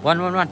Wan.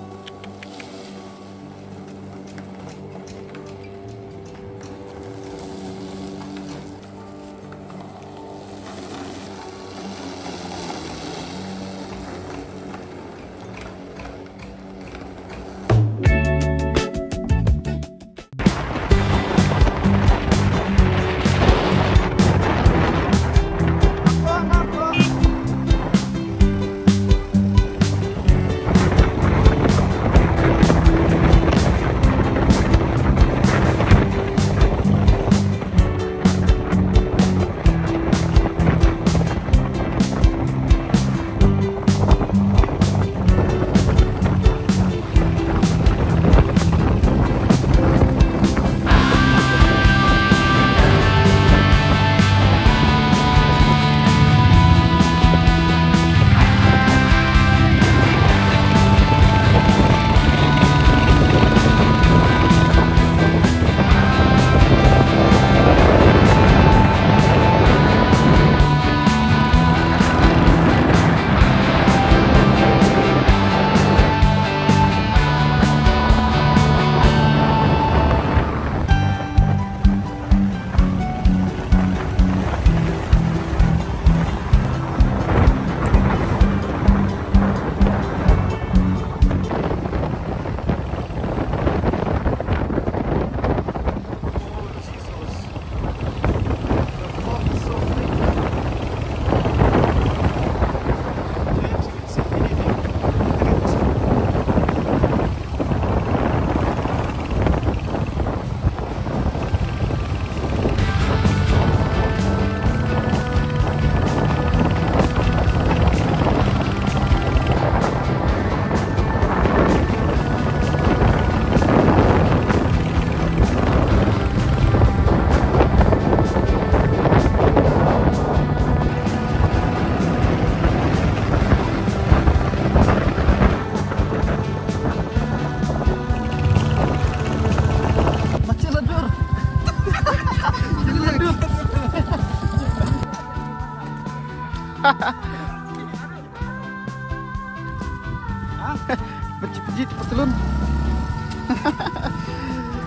Pejit petelun.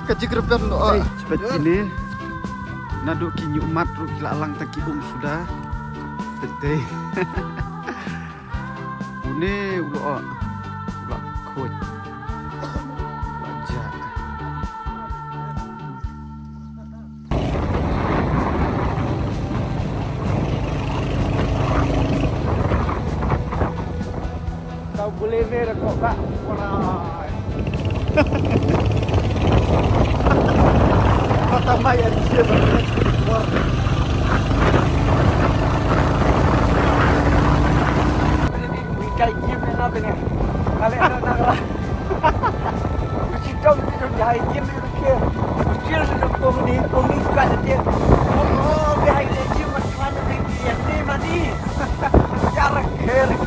Kejigrapan lo. Cepat ini. Nado kinyu mat ru kila alang taki sudah. Tete. Une ulo. Ulo koi. Wajah. Kau boleh ver kok Kak. Wah. Mata maya dia banget. Wah. Ini kayak gimana ini? Kalian ada nak. Kita itu jahai gim itu ke. Kecil itu kong ni kat dia. Oh, jahai dia gim macam dia ni mani. Cara kere.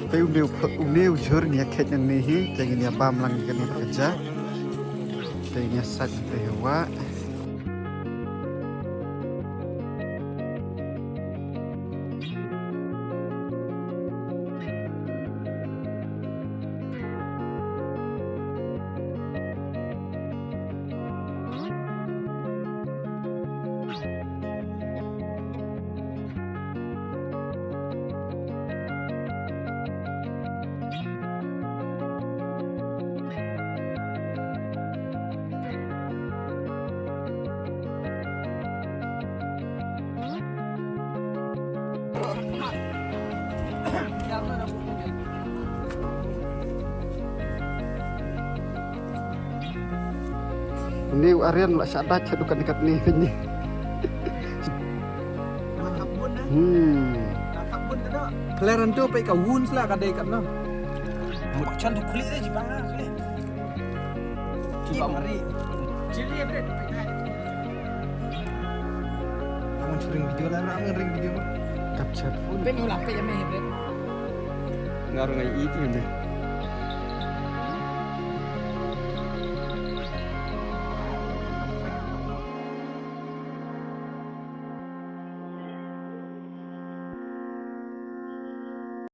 Tapi umneu jur ni akhir yang ni, jangan ni abam lang kan ni kerja. Tapi ni sat tewa. Ini Aryan lah sadat cedukan dekat ni ni. Makapun Makapun tu dah. Kelaran tu pai ka wounds lah kadai kat no. Macam tu kulit je bang lah. Coba mari. Cili bre. Kamu syuting video lah, nak ngering video mah. Capture pun. Ben ulah pe ya meh bre. Ngaruh ngai itu ni.